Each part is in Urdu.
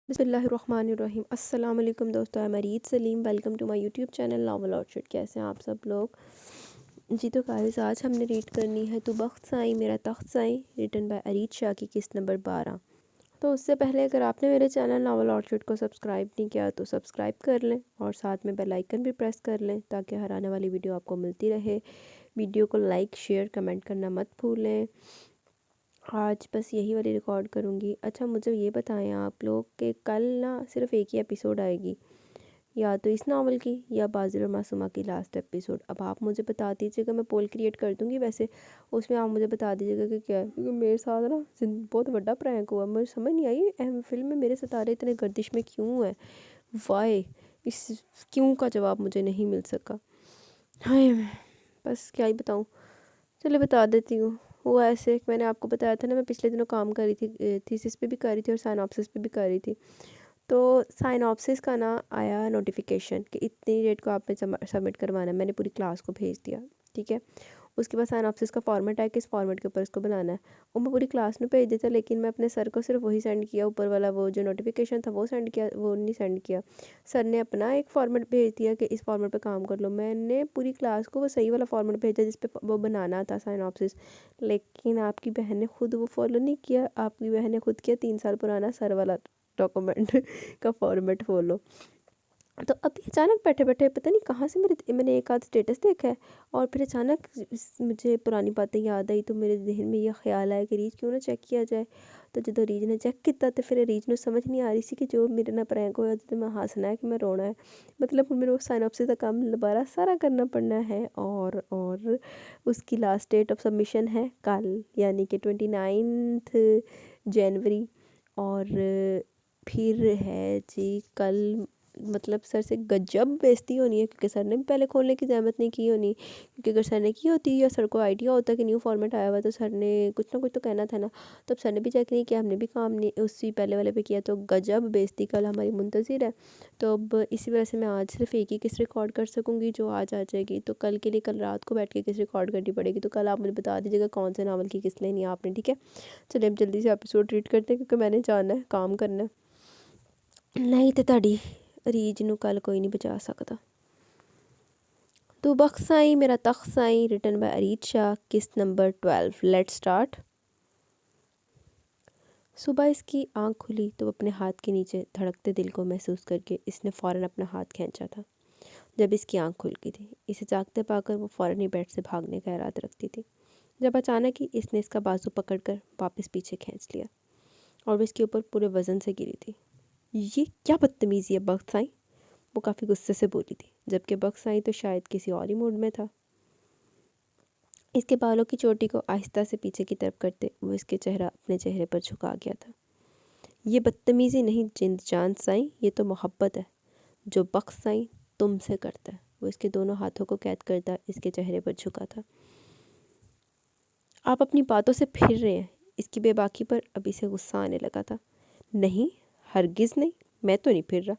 بسم اللہ الرحمن الرحیم۔ السلام علیکم دوستو، میں Mureed Saleem, welcome to my YouTube channel novel orchid. کیسے ہیں آپ سب لوگ؟ جی تو گائز، آج ہم نے ریڈ کرنی ہے تو بخت سائیں میرا تخت سائیں، ریٹن بائی ارید شاہ کی قسط نمبر 12۔ تو اس سے پہلے اگر آپ نے میرے چینل ناول آرچڈ کو سبسکرائب نہیں کیا تو سبسکرائب کر لیں اور ساتھ میں بیل آئیکن بھی پریس کر لیں تاکہ ہر آنے والی ویڈیو آپ کو ملتی رہے۔ ویڈیو کو لائک شیئر کمنٹ کرنا مت بھولیں۔ آج بس یہی والی ریکارڈ کروں گی۔ اچھا مجھے یہ بتائیں آپ لوگ کہ کل نا صرف ایک ہی ایپیسوڈ آئے گی، یا تو اس ناول کی یا بازل اور معصومہ کی لاسٹ ایپیسوڈ۔ اب آپ مجھے بتا دیجیے گا، میں پول کریٹ کر دوں گی ویسے، اس میں آپ مجھے بتا دیجیے گا کہ کیا ہے، کیونکہ میرے ساتھ نا بہت بڑا پرینک ہوا۔ مجھے سمجھ نہیں آئی اہم فلم میں میرے ستارے اتنے گردش میں کیوں ہیں، وائی، اس کیوں کا جواب مجھے نہیں مل سکا۔ ہائے بس کیا ہی بتاؤں، چلے بتا دیتی ہوں۔ وہ ایسے میں نے آپ کو بتایا تھا نا، میں پچھلے دنوں کام کر رہی تھی، تھیسس پہ بھی کر رہی تھی اور سائنوپسس پہ بھی کر رہی تھی۔ تو سائنوپسس کا نا آیا نوٹیفیکیشن کہ اتنی ڈیٹ کو آپ نے سبمٹ کروانا ہے۔ میں نے پوری کلاس کو بھیج دیا، ٹھیک ہے۔ اس کے بعد سائنوپسس کا فارمیٹ ہے کہ اس فارمیٹ کے اوپر اس کو بنانا ہے، وہ میں پوری کلاس میں بھیج دیتا، لیکن میں اپنے سر کو صرف وہی سینڈ کیا، اوپر والا وہ جو نوٹیفیکیشن تھا وہ سینڈ کیا، وہ نہیں سینڈ کیا۔ سر نے اپنا ایک فارمیٹ بھیج دیا کہ اس فارمیٹ پہ کام کر لو۔ میں نے پوری کلاس کو وہ صحیح والا فارمیٹ بھیجا جس پہ وہ بنانا تھا سائنوپسس، لیکن آپ کی بہن نے خود وہ فالو نہیں کیا۔ آپ کی بہن نے خود کیا 3 سال پرانا سر والا ڈاکومنٹ کا فارمیٹ فالو۔ تو ابھی اچانک بیٹھے بیٹھے پتہ نہیں کہاں سے میں نے ایک آدھ سٹیٹس دیکھا ہے، اور پھر اچانک مجھے پرانی باتیں یاد آئی، تو میرے ذہن میں یہ خیال آیا کہ ریج کیوں نہ چیک کیا جائے۔ تو جب ریج نے چیک کیا تو پھر ریج نے سمجھ نہیں آ رہی سی کہ جو میرے نہ پرینک ہوا تو میں ہنسنا ہے کہ میں رونا ہے، مطلب میرے وہ سائنوپسس کا کام دوبارہ سارا کرنا پڑنا ہے۔ اور اس کی لاسٹ ڈیٹ آف سبمیشن ہے کل، یعنی کہ 29 جنوری، اور پھر ہے جی کل، مطلب سر سے گجب بےزتی ہونی ہے، کیونکہ سر نے بھی پہلے کھولنے کی زحمت نہیں کی ہونی، کیونکہ اگر سر نے کی ہوتی یا سر کو آئیڈیا ہوتا کہ نیو فارمیٹ آیا ہوا تو سر نے کچھ نہ کچھ تو کہنا تھا نا۔ تو اب سر نے بھی چیک نہیں کیا، ہم نے بھی کام نہیں اسی پہلے والے پہ کیا، تو گجب بےزتی کل ہماری منتظر ہے۔ تو اب اسی وجہ سے میں آج صرف ایک ہی قسط ریکارڈ کر سکوں گی جو آج آ جائے گی، تو کل کے لیے کل رات کو بیٹھ کے قسط ریکارڈ کرنی پڑے گی۔ تو کل آپ مجھے بتا دیجیے گا کون سے ناول کی قسط لینی ہے آپ نے، ٹھیک ہے۔ چلے اب جلدی سے ایپیسوڈ ریڈ کرتے ہیں کیونکہ میں نے جانا ہے کام کرنا ہے، نہیں تو تہاڈی ریج نو کل کوئی نہیں بچا سکتا۔ تو بخت سائیں میرا تخت سائیں، ریٹن بائی ارید شاہ، قسط نمبر 12۔ Late start. صبح اس کی آنکھ کھلی تو وہ اپنے ہاتھ کے نیچے دھڑکتے دل کو محسوس کر کے اس نے فوراً اپنا ہاتھ کھینچا تھا۔ جب اس کی آنکھ کھل گئی تھی، اسے جاگتے پا کر وہ فوراً ہی بیڈ سے بھاگنے کا ارادہ رکھتی تھی، جب اچانک ہی اس نے اس کا بازو پکڑ کر واپس پیچھے کھینچ لیا اور وہ اس کے اوپر پورے وزن سے گری تھی۔ یہ کیا بدتمیزی ہے بخت سائیں، وہ کافی غصے سے بولی تھی، جبکہ بخت سائیں تو شاید کسی اور ہی موڈ میں تھا۔ اس کے بالوں کی چوٹی کو آہستہ سے پیچھے کی طرف کرتے وہ اس کے چہرہ اپنے چہرے پر جھکا گیا تھا۔ یہ بدتمیزی نہیں جند جان سائیں، یہ تو محبت ہے جو بخت سائیں تم سے کرتا ہے۔ وہ اس کے دونوں ہاتھوں کو قید کرتا اس کے چہرے پر جھکا تھا۔ آپ اپنی باتوں سے پھر رہے ہیں، اس کی بے باکی پر اب اسے غصہ آنے لگا تھا۔ نہیں، ہرگز نہیں، میں تو نہیں پھر رہا،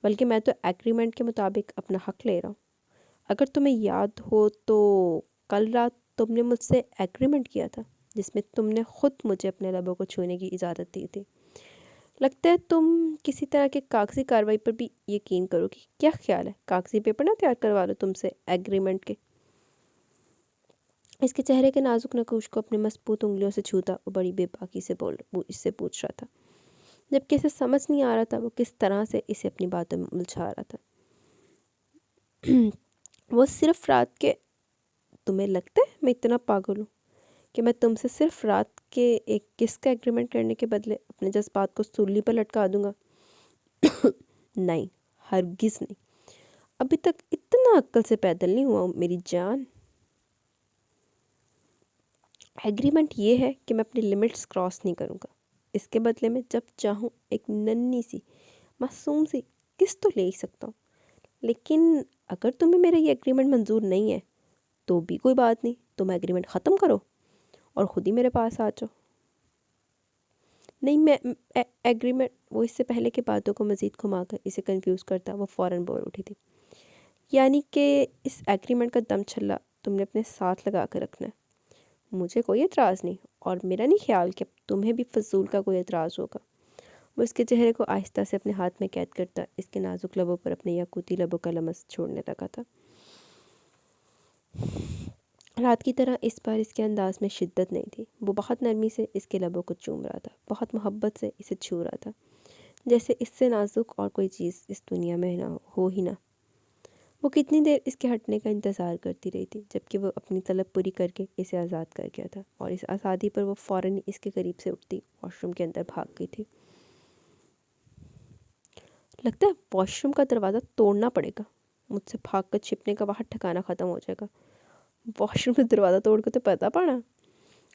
بلکہ میں تو ایگریمنٹ کے مطابق اپنا حق لے رہا ہوں۔ اگر تمہیں یاد ہو تو کل رات تم نے مجھ سے ایگریمنٹ کیا تھا جس میں تم نے خود مجھے اپنے لبوں کو چھونے کی اجازت دی تھی۔ لگتا ہے تم کسی طرح کے کاغذی کارروائی پر بھی یقین کرو گی۔ کیا خیال ہے کاغذی پیپر نہ تیار کروا لو تم سے ایگریمنٹ کے؟ اس کے چہرے کے نازک نقوش کو اپنے مضبوط انگلیوں سے چھوتا وہ بڑی بے باکی سے اس سے پوچھ رہا تھا، جبکہ اسے سمجھ نہیں آ رہا تھا وہ کس طرح سے اسے اپنی باتوں میں الجھا رہا تھا۔ وہ صرف رات کے، تمہیں لگتا ہے میں اتنا پاگل ہوں کہ میں تم سے صرف رات کے ایک کس کا ایگریمنٹ کرنے کے بدلے اپنے جذبات کو سولی پر لٹکا دوں گا؟ نہیں، ہرگز نہیں، ابھی تک اتنا عقل سے پیدل نہیں ہوا ہوں میری جان۔ ایگریمنٹ یہ ہے کہ میں اپنی لیمٹس کراس نہیں کروں گا، اس کے بدلے میں جب چاہوں ایک ننھی سی معصوم سی قسط تو لے ہی سکتا ہوں، لیکن اگر تمہیں میرا یہ ایگریمنٹ منظور نہیں ہے تو بھی کوئی بات نہیں، تم ایگریمنٹ ختم کرو اور خود ہی میرے پاس آ جاؤ۔ نہیں، میں ایگریمنٹ، وہ اس سے پہلے کی باتوں کو مزید گھما کر اسے کنفیوز کرتا وہ فوراً بول اٹھی تھی، یعنی کہ اس ایگریمنٹ کا دم چھلا تم نے اپنے ساتھ لگا کر رکھنا ہے۔ مجھے کوئی اعتراض نہیں، اور میرا نہیں خیال کہ تمہیں بھی فضول کا کوئی اعتراض ہوگا۔ وہ اس کے چہرے کو آہستہ سے اپنے ہاتھ میں قید کرتا اس کے نازک لبوں پر اپنے یاقوتی لبوں کا لمس چھوڑنے لگا تھا۔ رات کی طرح اس بار اس کے انداز میں شدت نہیں تھی، وہ بہت نرمی سے اس کے لبوں کو چوم رہا تھا، بہت محبت سے اسے چھو رہا تھا، جیسے اس سے نازک اور کوئی چیز اس دنیا میں نہ ہو ہی نہ۔ وہ کتنی دیر اس کے ہٹنے کا انتظار کرتی رہی تھی، جبکہ وہ اپنی طلب پوری کر کے اسے آزاد کر گیا تھا، اور اس آزادی پر وہ فوراً اس کے قریب سے اٹھتی واش روم کے اندر بھاگ گئی تھی۔ لگتا ہے واش روم کا دروازہ توڑنا پڑے گا، مجھ سے بھاگ کر چھپنے کا وہاں ٹھکانہ ختم ہو جائے گا۔ واش روم کا دروازہ توڑ کے تو پتا پڑا۔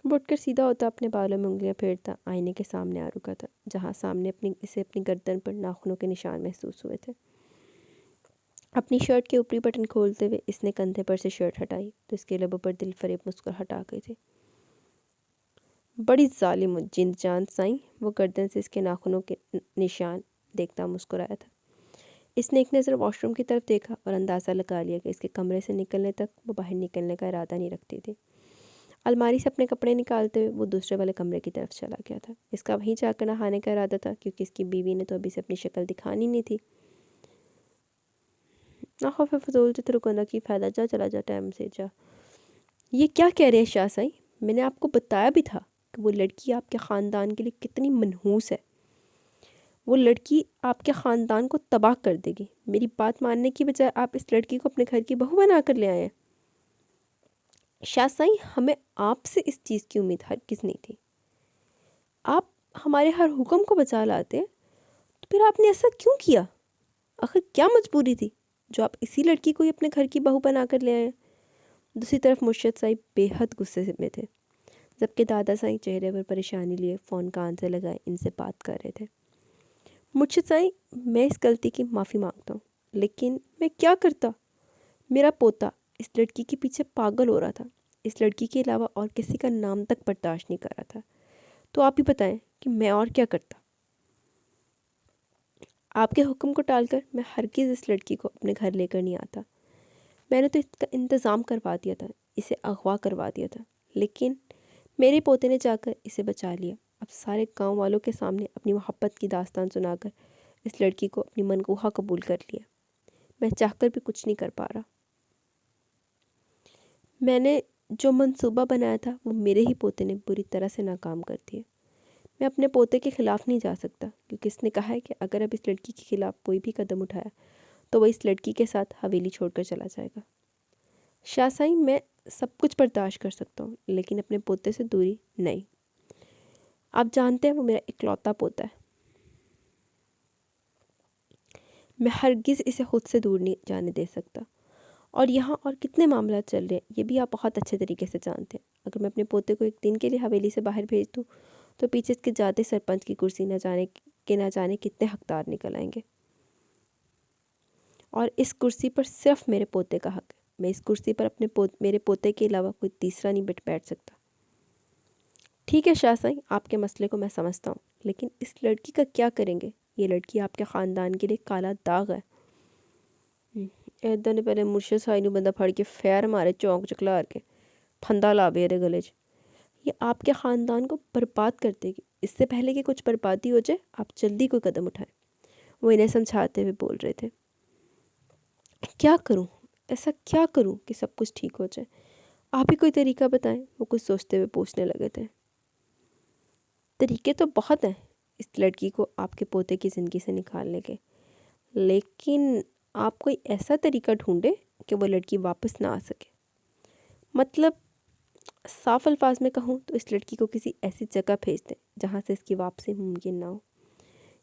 وہ اٹھ کر سیدھا ہوتا، اپنے بالوں میں انگلیاں پھیرتا آئینے کے سامنے آ رکا تھا، جہاں سامنے اسے اپنی گردن پر ناخنوں کے نشان محسوس ہوئے تھے۔ اپنی شرٹ کے اوپری بٹن کھولتے ہوئے اس نے کندھے پر سے شرٹ ہٹائی تو اس کے لبوں پر دل فریب مسکراہٹ آ گئی تھی۔ بڑی ظالم جند جان سائیں، وہ گردن سے اس کے ناخنوں کے نشان دیکھتا مسکرایا تھا۔ اس نے ایک نظر واش روم کی طرف دیکھا اور اندازہ لگا لیا کہ اس کے کمرے سے نکلنے تک وہ باہر نکلنے کا ارادہ نہیں رکھتی تھی۔ الماری سے اپنے کپڑے نکالتے ہوئے وہ دوسرے والے کمرے کی طرف چلا گیا تھا۔ اس کا وہیں جا کر نہانے کا ارادہ تھا، کیونکہ اس کی بیوی نے تو ابھی سے اپنی شکل دکھانی نہیں تھی۔ نہ خوف فضول سے رکنا کی فائدہ، جا چلا جا ٹائم سے جا۔ یہ کیا کہہ رہے ہیں شاہ سائیں؟ میں نے آپ کو بتایا بھی تھا کہ وہ لڑکی آپ کے خاندان کے لیے کتنی منحوس ہے۔ وہ لڑکی آپ کے خاندان کو تباہ کر دے گی۔ میری بات ماننے کی بجائے آپ اس لڑکی کو اپنے گھر کی بہو بنا کر لے آئے ہیں۔ شاہ سائیں، ہمیں آپ سے اس چیز کی امید ہرگز نہیں تھی۔ آپ ہمارے ہر حکم کو بچا لاتے تو پھر آپ نے ایسا کیوں کیا؟ آخر کیا مجبوری تھی جو آپ اسی لڑکی کو ہی اپنے گھر کی بہو بنا کر لے آئے؟ دوسری طرف مرشد صاحب بے حد غصے میں تھے، جبکہ دادا صاحب چہرے پر پریشانی لیے فون کان سے لگائے ان سے بات کر رہے تھے۔ مرشد صاحب، میں اس غلطی کی معافی مانگتا ہوں، لیکن میں کیا کرتا؟ میرا پوتا اس لڑکی کے پیچھے پاگل ہو رہا تھا، اس لڑکی کے علاوہ اور کسی کا نام تک برداشت نہیں کر رہا تھا۔ تو آپ ہی بتائیں کہ میں اور کیا کرتا؟ آپ کے حکم کو ٹال کر میں ہرگز اس لڑکی کو اپنے گھر لے کر نہیں آتا۔ میں نے تو اس کا انتظام کروا دیا تھا، اسے اغوا کروا دیا تھا، لیکن میرے پوتے نے جا کر اسے بچا لیا۔ اب سارے گاؤں والوں کے سامنے اپنی محبت کی داستان سنا کر اس لڑکی کو اپنی منگوہا قبول کر لیا۔ میں چاہ کر بھی کچھ نہیں کر پا رہا۔ میں نے جو منصوبہ بنایا تھا وہ میرے ہی پوتے نے بری طرح سے ناکام کر دیا۔ میں اپنے پوتے کے خلاف نہیں جا سکتا، کیونکہ اس نے کہا ہے کہ اگر اب اس لڑکی کے خلاف کوئی بھی قدم اٹھایا تو وہ اس لڑکی کے ساتھ حویلی چھوڑ کر چلا جائے گا۔ شاہ سائیں، میں سب کچھ برداشت کر سکتا ہوں، لیکن اپنے پوتے سے دوری نہیں۔ آپ جانتے ہیں وہ میرا اکلوتا پوتا ہے۔ میں ہرگز اسے خود سے دور نہیں جانے دے سکتا۔ اور یہاں اور کتنے معاملات چل رہے ہیں یہ بھی آپ بہت اچھے طریقے سے جانتے ہیں۔ اگر میں اپنے پوتے کو ایک دن کے لیے حویلی سے باہر بھیج دوں تو پیچھے اس کے جاتے سرپنچ کی کرسی نہ جانے کتنے حقدار نکل آئیں گے، اور اس کرسی پر صرف میرے پوتے کا حق ہے۔ میں اس کرسی پر میرے پوتے کے علاوہ کوئی تیسرا نہیں بیٹھ سکتا۔ ٹھیک ہے شاہ سائیں، آپ کے مسئلے کو میں سمجھتا ہوں، لیکن اس لڑکی کا کیا کریں گے؟ یہ لڑکی آپ کے خاندان کے لیے کالا داغ ہے۔ ایدہ نے پہلے مرشد صاحب نے بندہ پھڑ کے فیر مارے چونک چکلار کے پھندا لا بیرے گلے چ۔ یہ آپ کے خاندان کو برباد کر دے گی۔ اس سے پہلے کہ کچھ بربادی ہو جائے آپ جلدی کوئی قدم اٹھائیں۔ وہ انہیں سمجھاتے ہوئے بول رہے تھے۔ کیا کروں؟ ایسا کیا کروں کہ سب کچھ ٹھیک ہو جائے؟ آپ ہی کوئی طریقہ بتائیں، وہ کچھ سوچتے ہوئے پوچھنے لگے تھے۔ طریقے تو بہت ہیں اس لڑکی کو آپ کے پوتے کی زندگی سے نکالنے کے، لیکن آپ کوئی ایسا طریقہ ڈھونڈے کہ وہ لڑکی واپس نہ آ سکے۔ مطلب صاف الفاظ میں کہوں تو اس لڑکی کو کسی ایسی جگہ بھیج دیں جہاں سے اس کی واپسی ممکن نہ ہو،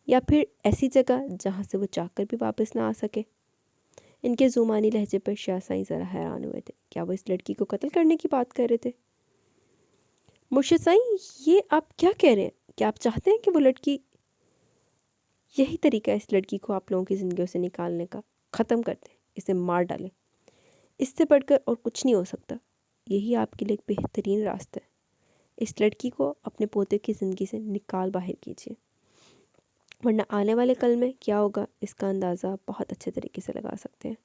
یا پھر ایسی جگہ جہاں سے وہ چاہ کر بھی واپس نہ آ سکے۔ ان کے زمانی لہجے پر شاہ سائیں ذرا حیران ہوئے تھے۔ کیا وہ اس لڑکی کو قتل کرنے کی بات کر رہے تھے؟ مرشد سائیں، یہ آپ کیا کہہ رہے ہیں؟ کیا آپ چاہتے ہیں کہ وہ لڑکی… یہی طریقہ ہے اس لڑکی کو آپ لوگوں کی زندگیوں سے نکالنے کا۔ ختم کر دیں، اسے مار ڈالیں۔ اس سے بڑھ کر اور کچھ نہیں ہو سکتا۔ یہی آپ کے لیے ایک بہترین راستہ ہے۔ اس لڑکی کو اپنے پوتے کی زندگی سے نکال باہر کیجیے، ورنہ آنے والے کل میں کیا ہوگا اس کا اندازہ بہت اچھے طریقے سے لگا سکتے ہیں۔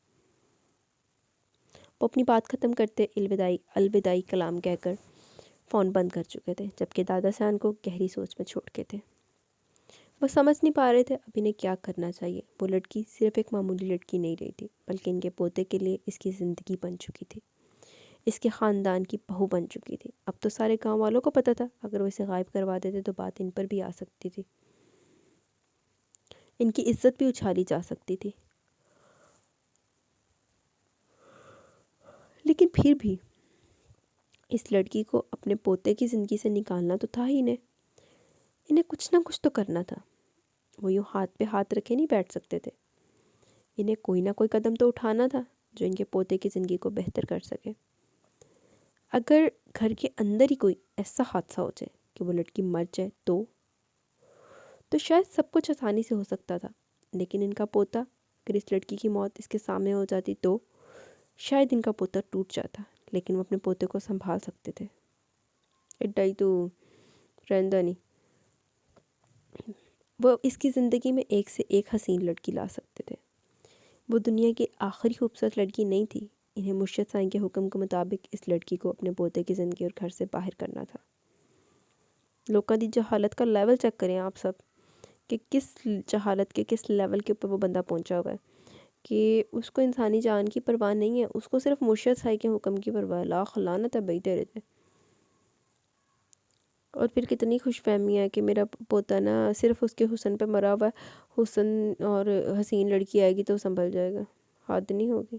وہ اپنی بات ختم کرتے الوداعی کلام کہہ کر فون بند کر چکے تھے، جبکہ دادا سان کو گہری سوچ میں چھوڑ کے تھے۔ وہ سمجھ نہیں پا رہے تھے اب انہیں کیا کرنا چاہیے۔ وہ لڑکی صرف ایک معمولی لڑکی نہیں رہی تھی، بلکہ ان کے پوتے کے لیے اس کی زندگی بن چکی تھی، اس کے خاندان کی بہو بن چکی تھی۔ اب تو سارے گاؤں والوں کو پتہ تھا اگر وہ اسے غائب کروا دیتے تو بات ان پر بھی آ سکتی تھی، ان کی عزت بھی اچھالی جا سکتی تھی۔ لیکن پھر بھی اس لڑکی کو اپنے پوتے کی زندگی سے نکالنا تو تھا ہی انہیں کچھ نہ کچھ تو کرنا تھا۔ وہ یوں ہاتھ پہ ہاتھ رکھے نہیں بیٹھ سکتے تھے، انہیں کوئی نہ کوئی قدم تو اٹھانا تھا جو ان کے پوتے کی زندگی کو بہتر کر سکے۔ اگر گھر کے اندر ہی کوئی ایسا حادثہ ہو جائے کہ وہ لڑکی مر جائے تو شاید سب کچھ آسانی سے ہو سکتا تھا، لیکن ان کا پوتا، اگر اس لڑکی کی موت اس کے سامنے ہو جاتی تو شاید ان کا پوتا ٹوٹ جاتا، لیکن وہ اپنے پوتے کو سنبھال سکتے تھے۔ ایڈا ہی تو رہندہ نہیں، وہ اس کی زندگی میں ایک سے ایک حسین لڑکی لا سکتے تھے۔ وہ دنیا کی آخری خوبصورت لڑکی نہیں تھی، انہیں مرشد سائیں کے حکم کے مطابق اس لڑکی کو اپنے پوتے کی زندگی اور گھر سے باہر کرنا تھا۔ لوگوں دی جہالت کا لیول چیک کریں آپ سب کہ کس جہالت کے کس لیول کے اوپر وہ بندہ پہنچا ہوا ہے کہ اس کو انسانی جان کی پرواہ نہیں ہے، اس کو صرف مرشد سائیں کے حکم کی پرواہ ہے۔ لاکھ لعنت ہے بھائی تیرے تے۔ اور پھر کتنی خوش فہمی ہے کہ میرا پوتا نا صرف اس کے حسن پہ مرا ہوا ہے، حسن اور حسین لڑکی آئے گی تو سنبھل جائے گا، حد نہیں ہوگی۔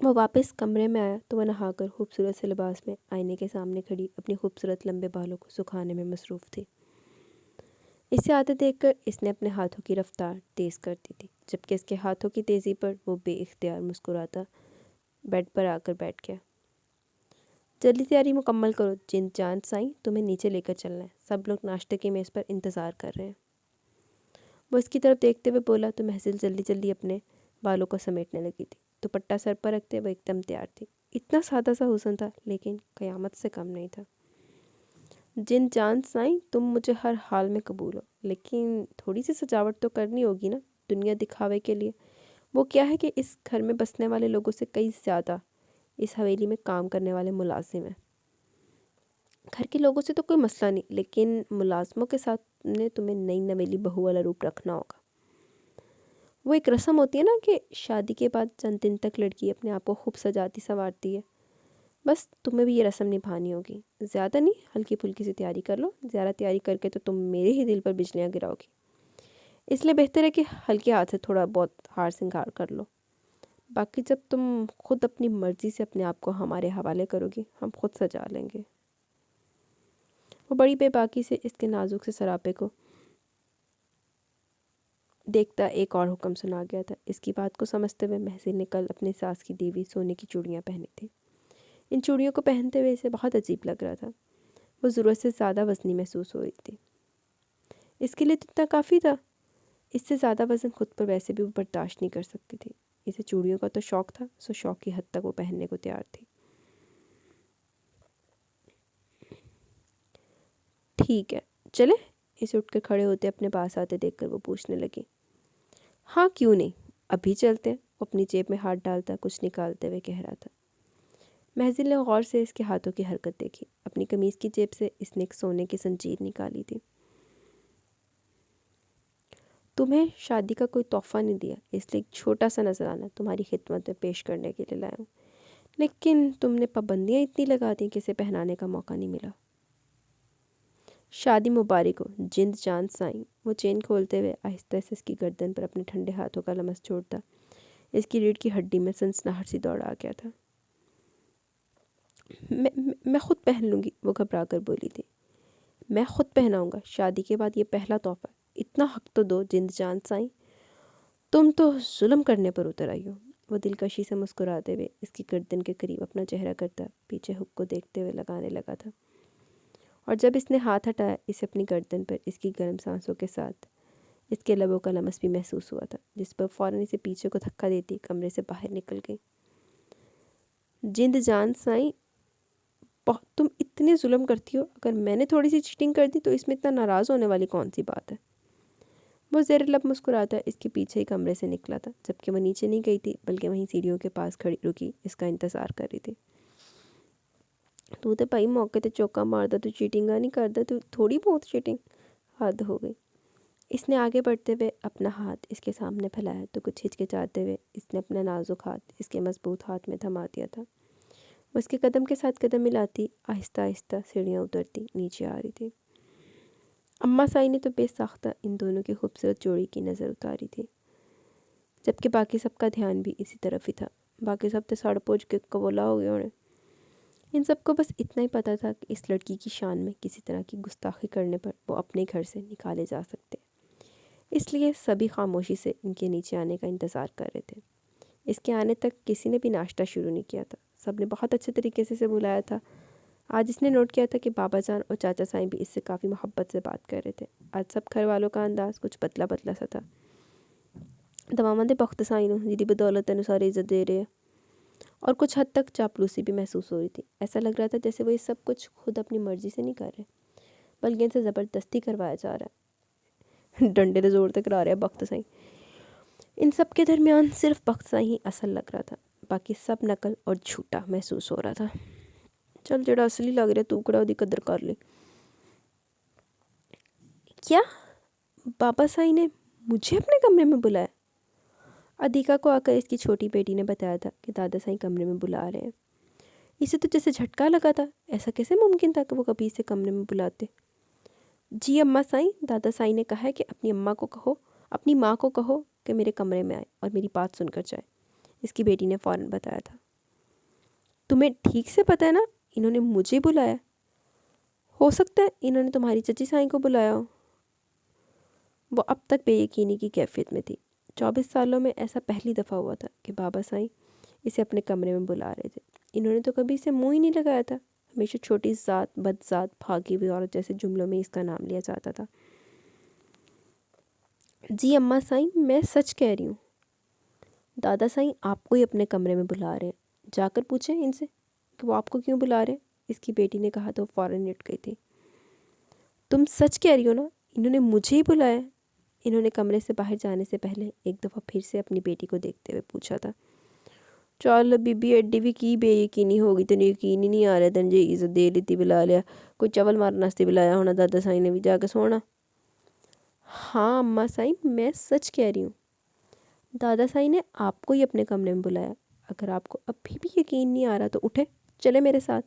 وہ واپس کمرے میں آیا تو وہ نہا کر خوبصورت سے لباس میں آئینے کے سامنے کھڑی اپنی خوبصورت لمبے بالوں کو سکھانے میں مصروف تھی۔ اسے آتے دیکھ کر اس نے اپنے ہاتھوں کی رفتار تیز کر دی تھی، جبکہ اس کے ہاتھوں کی تیزی پر وہ بے اختیار مسکراتا بیڈ پر آ کر بیٹھ گیا۔ جلدی تیاری مکمل کرو جن جان سائیں، تمہیں نیچے لے کر چلنا ہے، سب لوگ ناشتے کی میز پر انتظار کر رہے ہیں۔ وہ اس کی طرف دیکھتے ہوئے بولا تو محضر جلدی جلدی اپنے بالوں کو سمیٹنے لگی تھی۔ دوپٹہ سر پر رکھتے وہ ایک دم تیار تھی۔ اتنا سادہ سا حسن تھا لیکن قیامت سے کم نہیں تھا۔ جن جان سائیں، تم مجھے ہر حال میں قبول ہو، لیکن تھوڑی سی سجاوٹ تو کرنی ہوگی نا دنیا دکھاوے کے لیے۔ وہ کیا ہے کہ اس گھر میں بسنے والے لوگوں سے کئی زیادہ اس حویلی میں کام کرنے والے ملازم ہیں۔ گھر کے لوگوں سے تو کوئی مسئلہ نہیں، لیکن ملازموں کے ساتھ تمہیں نئی نویلی بہو والا روپ رکھنا ہوگا۔ وہ ایک رسم ہوتی ہے نا کہ شادی کے بعد چند دن تک لڑکی اپنے آپ کو خوب سجاتی سنوارتی ہے، بس تمہیں بھی یہ رسم نبھانی ہوگی۔ زیادہ نہیں، ہلکی پھلکی سی تیاری کر لو، زیادہ تیاری کر کے تو تم میرے ہی دل پر بجلیاں گراؤ گی، اس لیے بہتر ہے کہ ہلکے ہاتھ سے تھوڑا بہت ہار سنگار کر لو، باقی جب تم خود اپنی مرضی سے اپنے آپ کو ہمارے حوالے کرو گی ہم خود سجا لیں گے۔ وہ بڑی بے باکی سے اس کے نازک سے سراپے کو دیکھتا ایک اور حکم سنا گیا تھا۔ اس کی بات کو سمجھتے ہوئے محسن نے کل اپنے ساس کی دی ہوئی سونے کی چوڑیاں پہنی تھی۔ ان چوڑیوں کو پہنتے ہوئے اسے بہت عجیب لگ رہا تھا، وہ ضرورت سے زیادہ وزنی محسوس ہو رہی تھی۔ اس کے لیے تو اتنا کافی تھا، اس سے زیادہ وزن خود پر ویسے بھی وہ برداشت نہیں کر سکتی تھی۔ اسے چوڑیوں کا تو شوق تھا، سو شوق کی حد تک وہ پہننے کو تیار تھی۔ ٹھیک ہے چلے، اسے اٹھ کر کھڑے ہوتے اپنے پاس آتے دیکھ کر وہ پوچھنے لگی۔ ہاں کیوں نہیں، ابھی چلتے ہیں، وہ اپنی جیب میں ہاتھ ڈالتا کچھ نکالتے ہوئے کہہ رہا تھا۔ محضر نے غور سے اس کے ہاتھوں کی حرکت دیکھی۔ اپنی قمیض کی جیب سے اس نے ایک سونے کی زنجیر نکالی تھی۔ تمہیں شادی کا کوئی تحفہ نہیں دیا، اس لیے ایک چھوٹا سا نذرانہ تمہاری خدمت میں پیش کرنے کے لیے لایا ہوں، لیکن تم نے پابندیاں اتنی لگا دیں کہ اسے پہنانے کا موقع نہیں ملا۔ شادی مبارک ہو جند جان سائیں۔ وہ چین کھولتے ہوئے آہستہ سے اس کی گردن پر اپنے ٹھنڈے ہاتھوں کا لمس چھوڑتا اس کی ریڑھ کی ہڈی میں سنسناہٹ سی دوڑ آ گیا تھا۔ میں خود پہن لوں گی، وہ گھبرا کر بولی تھی۔ میں خود پہناؤں گا، شادی کے بعد یہ پہلا تحفہ، اتنا حق تو دو جند جان سائیں، تم تو ظلم کرنے پر اتر آئی ہو۔ وہ دلکشی سے مسکراتے ہوئے اس کی گردن کے قریب اپنا چہرہ کرتا پیچھے ہک کو دیکھتے ہوئے لگانے لگا تھا، اور جب اس نے ہاتھ ہٹایا اسے اپنی گردن پر اس کی گرم سانسوں کے ساتھ اس کے لبوں کا لمس بھی محسوس ہوا تھا، جس پر فوراً اسے پیچھے کو دھکا دیتی کمرے سے باہر نکل گئی۔ جند جان سائیں، تم اتنے ظلم کرتی ہو، اگر میں نے تھوڑی سی چیٹنگ کر دی تو اس میں اتنا ناراض ہونے والی کون سی بات ہے؟ وہ زیر لب مسکراتا اس کے پیچھے ہی کمرے سے نکلا تھا، جبکہ وہ نیچے نہیں گئی تھی بلکہ وہیں سیڑھیوں کے پاس کھڑی رکی اس کا انتظار کر رہی تھی۔ تو بھائی موقع تے چوکا ماردا، تو چیٹنگ نہیں کردا، تو تھوڑی بہت چیٹنگ حد ہو گئی۔ اس نے آگے بڑھتے ہوئے اپنا ہاتھ اس کے سامنے پھیلایا تو کچھ ہچکچاتے ہوئے اس نے اپنا نازک ہاتھ اس کے مضبوط ہاتھ میں تھما دیا تھا۔ وہ اس کے قدم کے ساتھ قدم ملاتی آہستہ آہستہ سیڑھیاں اترتی نیچے آ رہی تھی۔ اماں سائی نے تو بے ساختہ ان دونوں کی خوبصورت جوڑی کی نظر اتاری تھی، جبکہ باقی سب کا دھیان بھی اسی طرف ہی تھا۔ باقی سب تو سڑ پوچھ کے قبولہ ہو گئے ہونے۔ ان سب کو بس اتنا ہی پتہ تھا کہ اس لڑکی کی شان میں کسی طرح کی گستاخی کرنے پر وہ اپنے گھر سے نکالے جا سکتے، اس لیے سبھی خاموشی سے ان کے نیچے آنے کا انتظار کر رہے تھے۔ اس کے آنے تک کسی نے بھی ناشتہ شروع نہیں کیا تھا، سب نے بہت اچھے طریقے سے اسے بلایا تھا۔ آج اس نے نوٹ کیا تھا کہ بابا جان اور چاچا سائیں بھی اس سے کافی محبت سے بات کر رہے تھے۔ آج سب گھر والوں کا انداز کچھ پتلا پتلا سا تھا۔ تمام دے بخت سائیں نو جی دی بدولت تینوں سارے عزت دے رہے ہیں، اور کچھ حد تک چاپلوسی بھی محسوس ہو رہی تھی۔ ایسا لگ رہا تھا جیسے وہ یہ سب کچھ خود اپنی مرضی سے نہیں کر رہے، بلکہ ان سے زبردستی کروایا جا رہا ہے۔ ڈنڈے دے زور تک کرا رہے ہیں بخت سائیں۔ ان سب کے درمیان صرف بخت سائیں ہی اصل لگ رہا تھا، باقی سب نقل اور جھوٹا محسوس ہو رہا تھا۔ چل جڑا اصلی لگ رہا تو کڑا دی قدر کر لے۔ کیا بابا سائیں نے مجھے اپنے کمرے میں بلایا؟ ادیکا کو آ کر اس کی چھوٹی بیٹی نے بتایا تھا کہ دادا سائیں کمرے میں بلا رہے ہیں۔ اسے تو جیسے جھٹکا لگا تھا، ایسا کیسے ممکن تھا کہ وہ کبھی اسے کمرے میں بلاتے؟ جی اماں سائیں، دادا سائیں نے کہا ہے کہ اپنی ماں کو کہو کہ میرے کمرے میں آئے اور میری بات سن کر جائے، اس کی بیٹی نے فوراً بتایا تھا۔ تمہیں ٹھیک سے پتہ ہے نا انہوں نے مجھے بلایا؟ ہو سکتا ہے انہوں نے تمہاری چچی سائیں کو بلایا ہو۔ وہ اب تک بے یقینی کی کیفیت میں تھی۔ 24 سالوں میں ایسا پہلی دفعہ ہوا تھا کہ بابا سائیں اسے اپنے کمرے میں بلا رہے تھے۔ انہوں نے تو کبھی اسے منہ ہی نہیں لگایا تھا، ہمیشہ چھوٹی ذات، بد ذات، بھاگی ہوئی عورت جیسے جملوں میں اس کا نام لیا جاتا تھا۔ جی اماں سائیں، میں سچ کہہ رہی ہوں۔ دادا سائیں آپ کو ہی اپنے کمرے میں بلا رہے ہیں، جا کر پوچھیں ان سے کہ وہ آپ کو کیوں بلا رہے ہیں، اس کی بیٹی نے کہا تو فوراً اٹھ گئی تھی۔ تم سچ کہہ رہی ہو نا، انہوں نے مجھے ہی بلایا؟ انہوں نے کمرے سے باہر جانے سے پہلے ایک دفعہ پھر سے اپنی بیٹی کو دیکھتے ہوئے پوچھا تھا۔ چل بی بی ایڈی بھی کی بے یقینی ہوگی، تینوں یقین ہی نہیں آ رہا، تین جی عزت دے لیتی بلا لیا، کوئی چول مارنے واسطے بلایا ہونا دادا سائیں نے بھی، جا کے سونا۔ ہاں اماں سائیں، میں سچ کہہ رہی ہوں، دادا سائیں نے آپ کو ہی اپنے کمرے میں بلایا۔ اگر آپ کو ابھی بھی یقین نہیں آ رہا تو اٹھے چلے میرے ساتھ،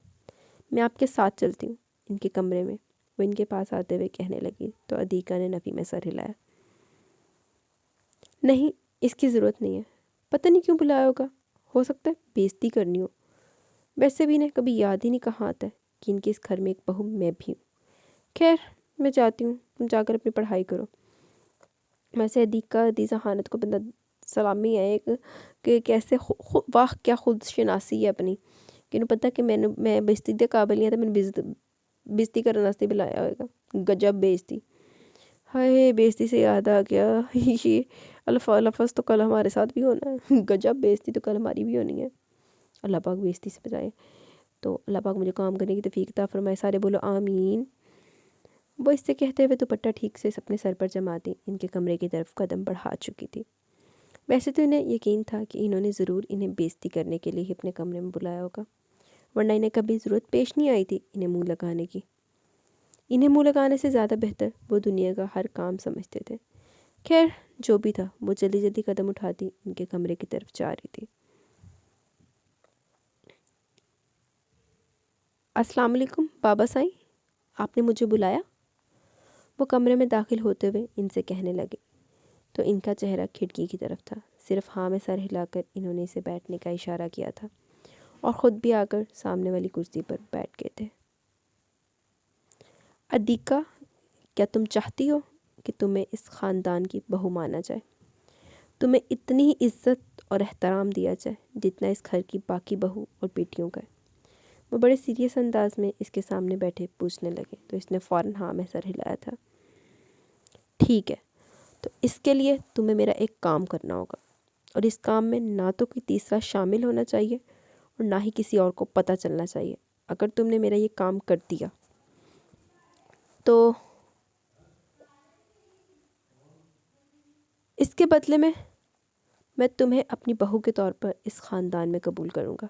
میں آپ کے ساتھ چلتی ہوں ان کے کمرے میں۔ وہ ان کے پاس آتے ہوئے کہنے لگی تو ادیکا نے نفی میں سر ہلایا۔ نہیں، اس کی ضرورت نہیں ہے، پتہ نہیں کیوں بلایا ہوگا، ہو سکتا ہے بےزتی کرنی ہو۔ ویسے بھی انہیں کبھی یاد ہی نہیں کہاں آتا ہے کہ ان کے اس گھر میں ایک بہو میں بھی ہوں۔ خیر میں جاتی ہوں، تم جا کر اپنی پڑھائی کرو۔ ویسے عدیزہ خانت کو بندہ سلامی ہے ایک کہ کیسے واہ کیا خود شناسی ہے اپنی، کہ انہوں پتہ کہ میں بےزتی دے قابل نہیں ہے تو میں بےزتی کرنے واسطے بلایا ہوئے گا۔ گجب بےزتی، ہائے بےزتی سے یاد آ گیا، یہ لفظ تو کل ہمارے ساتھ بھی ہونا ہے، گجب بےزتی تو کل ہماری بھی ہونی ہے۔ اللہ پاک بےزتی سے بچائے، تو اللہ پاک مجھے کام کرنے کی توفیق عطا فرمائے، سارے بولو آمین۔ وہ اس سے کہتے ہوئے دوپٹہ ٹھیک سے اپنے سر پر جماتی ان کے کمرے کی طرف قدم بڑھا چکی تھی۔ ویسے تو انہیں یقین تھا کہ انہوں نے ضرور انہیں بےزتی کرنے کے لیے ہی اپنے کمرے میں بلایا ہوگا، ورنہ انہیں کبھی ضرورت پیش نہیں آئی تھی انہیں منہ لگانے کی۔ انہیں منہ لگانے سے زیادہ بہتر وہ دنیا کا ہر کام سمجھتے تھے۔ خیر جو بھی تھا، وہ جلدی جلدی قدم اٹھاتی ان کے کمرے کی طرف جا رہی تھی۔ السلام علیکم بابا سائیں، آپ نے مجھے بلایا؟ وہ کمرے میں داخل ہوتے ہوئے ان سے کہنے لگے تو ان کا چہرہ کھڑکی کی طرف تھا، صرف ہاں میں سر ہلا کر انہوں نے اسے بیٹھنے کا اشارہ کیا تھا اور خود بھی آ کر سامنے والی کرسی پر بیٹھ گئے تھے۔ ادیکا، کیا تم چاہتی ہو کہ تمہیں اس خاندان کی بہو مانا جائے، تمہیں اتنی ہی عزت اور احترام دیا جائے جتنا اس گھر کی باقی بہو اور بیٹیوں کا ہے؟ وہ بڑے سیریس انداز میں اس کے سامنے بیٹھے پوچھنے لگے تو اس نے فوراً ہاں میں سر ہلایا تھا۔ ٹھیک ہے، تو اس کے لیے تمہیں میرا ایک کام کرنا ہوگا، اور اس کام میں نہ تو کوئی تیسرا شامل ہونا چاہیے اور نہ ہی کسی اور کو پتہ چلنا چاہیے۔ اگر تم نے میرا یہ کام کر دیا تو اس کے بدلے میں تمہیں اپنی بہو کے طور پر اس خاندان میں قبول کروں گا۔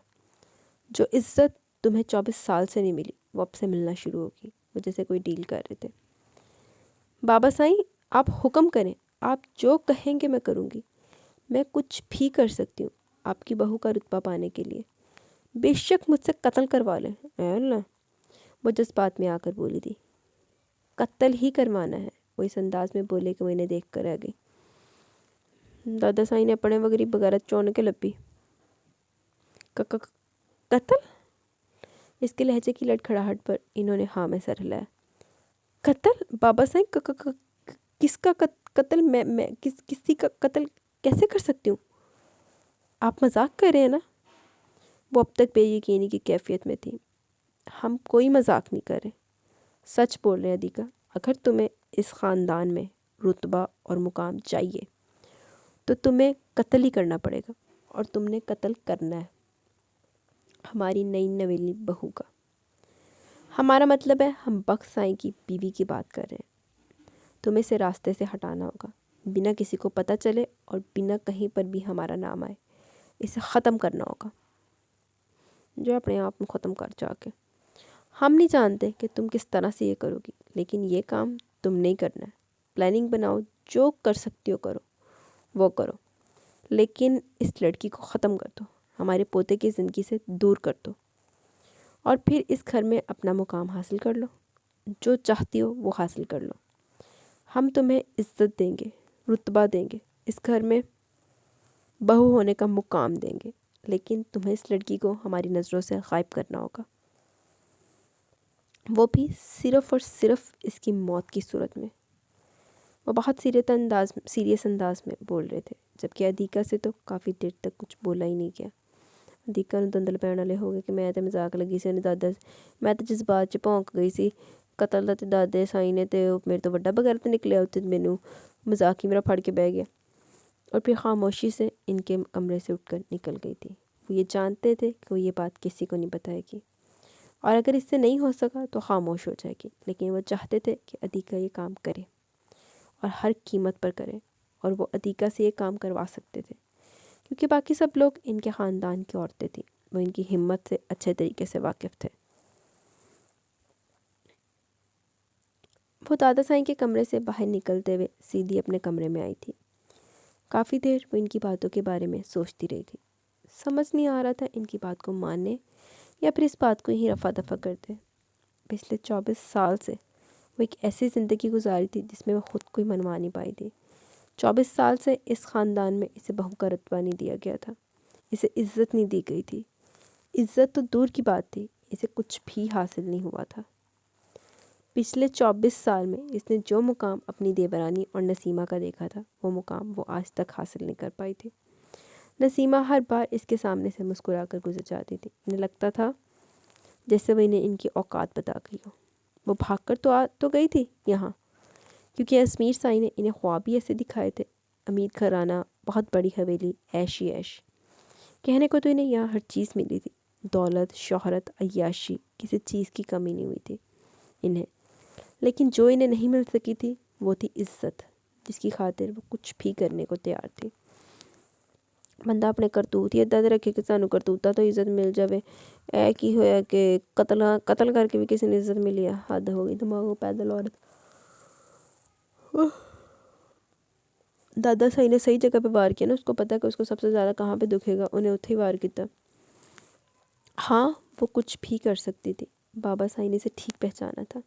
جو عزت تمہیں 24 سال سے نہیں ملی وہ اب سے ملنا شروع ہوگی۔ وہ جیسے کوئی ڈیل کر رہے تھے۔ بابا سائیں، آپ حکم کریں، آپ جو کہیں گے میں کروں گی، میں کچھ بھی کر سکتی ہوں آپ کی بہو کا رتبہ پانے کے لیے، بے شک مجھ سے قتل کروا لیں۔ اے اللہ، وہ جذبات میں آ کر بولی تھی، قتل ہی کروانا ہے۔ وہ اس انداز میں بولے کہ وہ انہیں دیکھ کر آ گئی۔ دادا سائی نے اپنے وغیرہ بغیرت چون کے لپی، قتل؟ اس کے لہجے کی لڑکھڑاہٹ پر انہوں نے ہاں میں سر ہلایا۔ قتل؟ بابا سائی کس کا قتل؟ میں کسی کا قتل کیسے کر سکتی ہوں؟ آپ مذاق کر رہے ہیں نا؟ وہ اب تک بے یقینی کی کیفیت میں تھی۔ ہم کوئی مذاق نہیں کر رہے، سچ بول رہے ہیں ادیکا۔ اگر تمہیں اس خاندان میں رتبہ اور مقام چاہیے تو تمہیں قتل ہی کرنا پڑے گا، اور تم نے قتل کرنا ہے ہماری نئی نویلی بہو کا۔ ہمارا مطلب ہے ہم بخت سائی کی بیوی کی بات کر رہے ہیں۔ تمہیں اسے راستے سے ہٹانا ہوگا، بنا کسی کو پتہ چلے اور بنا کہیں پر بھی ہمارا نام آئے۔ اسے ختم کرنا ہوگا، جو اپنے آپ میں ختم کر جا کے۔ ہم نہیں جانتے کہ تم کس طرح سے یہ کرو گی، لیکن یہ کام تم نہیں کرنا ہے۔ پلاننگ بناؤ، جو کر سکتی ہو کرو، وہ کرو، لیکن اس لڑکی کو ختم کر دو، ہمارے پوتے کی زندگی سے دور کر دو، اور پھر اس گھر میں اپنا مقام حاصل کر لو۔ جو چاہتی ہو وہ حاصل کر لو۔ ہم تمہیں عزت دیں گے، رتبہ دیں گے، اس گھر میں بہو ہونے کا مقام دیں گے، لیکن تمہیں اس لڑکی کو ہماری نظروں سے غائب کرنا ہوگا، وہ بھی صرف اور صرف اس کی موت کی صورت میں۔ وہ بہت سیریس انداز میں بول رہے تھے، جبکہ ادیکا سے تو کافی دیر تک کچھ بولا ہی نہیں گیا۔ ادیکا نوں دندل پہن والے ہو گئے کہ میں تے مذاق لگی سی دادا، میں تے جذبات 'ਚ ਭੌਂਕ ਗਈ ਸੀ قتل ਦਾ ਤੇ ਦਾਦੇ ਸਾਈ ਨੇ ਤੇ ਮੇਰੇ ਤੋਂ ਵੱਡਾ بغیرت نکلیا تے ਮੈਨੂੰ مذاق ہی میرا پھڑ کے بہ گیا۔ اور پھر خاموشی سے ان کے کمرے سے اٹھ کر نکل گئی تھی۔ وہ یہ جانتے تھے کہ وہ یہ بات کسی کو نہیں بتائے گی، اور اگر اس سے نہیں ہو سکا تو خاموش ہو جائے گی، لیکن وہ چاہتے تھے کہ ادیکا یہ کام کرے اور ہر قیمت پر کرے، اور وہ ادیکا سے یہ کام کروا سکتے تھے کیونکہ باقی سب لوگ ان کے خاندان کی عورتیں تھیں، وہ ان کی ہمت سے اچھے طریقے سے واقف تھے۔ وہ دادا سائی کے کمرے سے باہر نکلتے ہوئے سیدھی اپنے کمرے میں آئی تھی۔ کافی دیر وہ ان کی باتوں کے بارے میں سوچتی رہی تھی۔ سمجھ نہیں آ رہا تھا ان کی بات کو ماننے یا پھر اس بات کو ہی رفع دفع کرتے۔ پچھلے 24 سال سے وہ ایک ایسی زندگی گزاری تھی جس میں وہ خود کوئی منوا نہیں پائی تھی۔ 24 سال سے اس خاندان میں اسے بہو کا رتبہ نہیں دیا گیا تھا، اسے عزت نہیں دی گئی تھی۔ عزت تو دور کی بات تھی، اسے کچھ بھی حاصل نہیں ہوا تھا۔ پچھلے 24 سال میں اس نے جو مقام اپنی دیورانی اور نسیمہ کا دیکھا تھا، وہ مقام وہ آج تک حاصل نہیں کر پائی تھی۔ نسیمہ ہر بار اس کے سامنے سے مسکرا کر گزر جاتی تھی، انہیں لگتا تھا جیسے وہ انہیں ان کی اوقات بتا گئی ہو۔ وہ بھاگ کر تو گئی تھی یہاں، کیونکہ اسمیر سائی نے انہیں خواب ہی ایسے دکھائے تھے، امیر گھرانہ، بہت بڑی حویلی، عیش ہی عیش۔ کہنے کو تو انہیں یہاں ہر چیز ملی تھی، دولت، شہرت، عیاشی، کسی چیز کی کمی نہیں ہوئی تھی انہیں، لیکن جو انہیں نہیں مل سکی تھی وہ تھی عزت، جس کی خاطر وہ کچھ بھی کرنے کو تیار تھی۔ بندہ اپنے کرتوت ہی ادھا دے رکھے کہ سانو کرتوتا تو عزت مل جاوے، اے کی ہویا کہ قتل کر کے بھی کسی نے عزت ملی ہے؟ حد ہو گئی، دماغوں پیدل عورت۔ دادا صحیح نے صحیح جگہ پہ وار کیا نا، اس کو پتا کہ اس کو سب سے زیادہ کہاں پہ دکھے گا، انہیں اتھے ہی وار کیتا۔ ہاں وہ کچھ بھی کر سکتی تھی، بابا سائی نے اسے ٹھیک پہچانا تھا۔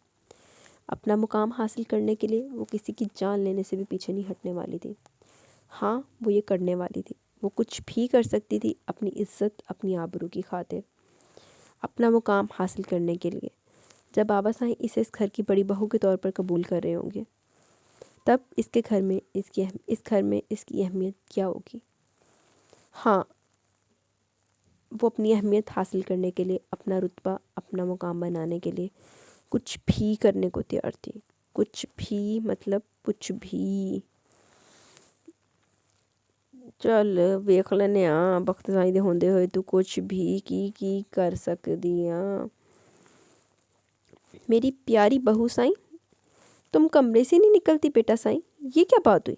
اپنا مقام حاصل کرنے کے لیے وہ کسی کی جان لینے سے بھی پیچھے نہیں ہٹنے والی تھی۔ ہاں وہ یہ کرنے والی تھی، وہ کچھ بھی کر سکتی تھی اپنی عزت، اپنی آبرو کی خاطر، اپنا مقام حاصل کرنے کے لیے۔ جب بابا سائی اسے اس گھر کی بڑی بہو کے طور پر قبول کر رہے ہوں گے، تب اس گھر میں اس کی اہمیت کیا ہوگی؟ ہاں وہ اپنی اہمیت حاصل کرنے کے لیے، اپنا رتبہ، اپنا مقام بنانے کے لیے کچھ بھی کرنے کو تیار تھی، کچھ بھی، مطلب کچھ بھی۔ چل ویکھ لینے ہاں، بخت سائی دے ہوندے ہوئے تو کچھ بھی کی کر سکدی ہاں۔ میری پیاری بہو سائی، تم کمرے سے نہیں نکلتی بیٹا سائی، یہ کیا بات ہوئی؟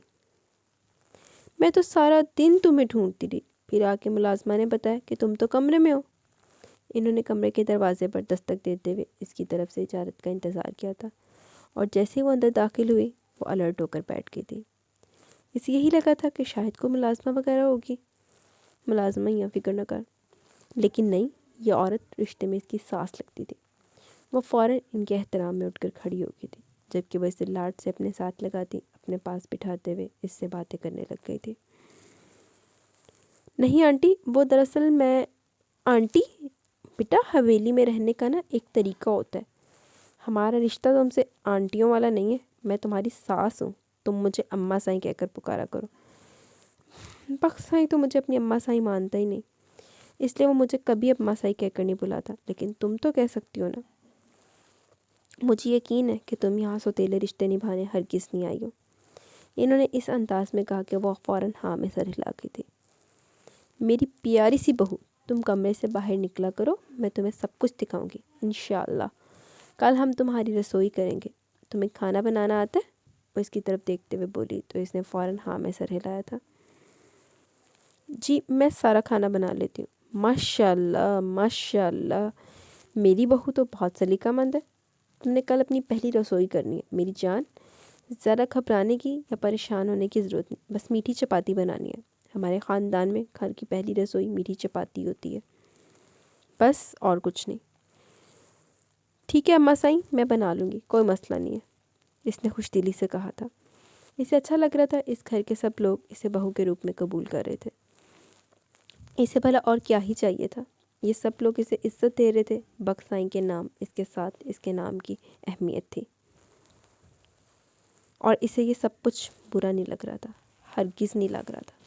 میں تو سارا دن تمہیں ڈھونڈتی رہی، پھر آ کے ملازمہ نے بتایا کہ تم تو کمرے میں ہو۔ انہوں نے کمرے کے دروازے پر دستک دیتے ہوئے اس کی طرف سے اجازت کا انتظار کیا تھا، اور جیسے وہ اندر داخل ہوئی وہ الرٹ ہو کر بیٹھ گئی تھی۔ اسے یہی لگا تھا کہ شاید کوئی ملازمہ وغیرہ ہوگی، ملازمہ یا فکر نہ کر، لیکن نہیں، یہ عورت رشتے میں اس کی ساس لگتی تھی۔ وہ فوراً ان کے احترام میں اٹھ کر کھڑی ہو گئی تھی، جبکہ وہ اسے لاڈ سے اپنے ساتھ لگاتی اپنے پاس بٹھاتے ہوئے اس سے باتیں کرنے لگ گئی تھی۔ نہیں آنٹی، وہ دراصل میں آنٹی بیٹا حویلی میں رہنے کا نا ایک طریقہ ہوتا ہے، ہمارا رشتہ تم سے آنٹیوں والا نہیں ہے، میں تمہاری ساس ہوں، تم مجھے اماں سائیں کہہ کر پکارا کرو۔ بخت سائیں تو مجھے اپنی اماں سائیں مانتا ہی نہیں، اس لیے وہ مجھے کبھی اماں سائیں کہہ کر نہیں بلاتا، لیکن تم تو کہہ سکتی ہو نا۔ مجھے یقین ہے کہ تم یہاں سوتیلے رشتے نبھانے ہرگز نہیں آئی ہو۔ انہوں نے اس انداز میں کہا کہ وہ فوراً ہاں میں سر ہلا گئی تھی۔ میری پیاری سی بہو، تم کمرے سے باہر نکلا کرو، میں تمہیں سب کچھ دکھاؤں گی انشاءاللہ۔ کل ہم تمہاری رسوئی کریں گے، تمہیں کھانا بنانا آتا ہے؟ وہ اس کی طرف دیکھتے ہوئے بولی تو اس نے فوراً ہاں میں سر ہلایا تھا۔ جی میں سارا کھانا بنا لیتی ہوں۔ ماشاءاللہ ماشاءاللہ، میری بہو تو بہت سلیقہ مند ہے۔ تم نے کل اپنی پہلی رسوئی کرنی ہے میری جان، ذرا گھبرانے کی یا پریشان ہونے کی ضرورت نہیں، بس میٹھی چپاتی بنانی ہے۔ ہمارے خاندان میں گھر کی پہلی رسوئی میٹھی چپاتی ہوتی ہے، بس اور کچھ نہیں۔ ٹھیک ہے اماں سائیں، میں بنا لوں گی، کوئی مسئلہ نہیں ہے، اس نے خوش دلی سے کہا تھا۔ اسے اچھا لگ رہا تھا، اس گھر کے سب لوگ اسے بہو کے روپ میں قبول کر رہے تھے۔ اسے بھلا اور کیا ہی چاہیے تھا، یہ سب لوگ اسے عزت دے رہے تھے۔ بخت سائیں کے نام اس کے ساتھ اس کے نام کی اہمیت تھی، اور اسے یہ سب کچھ برا نہیں لگ رہا تھا، ہرگز نہیں لگ رہا تھا۔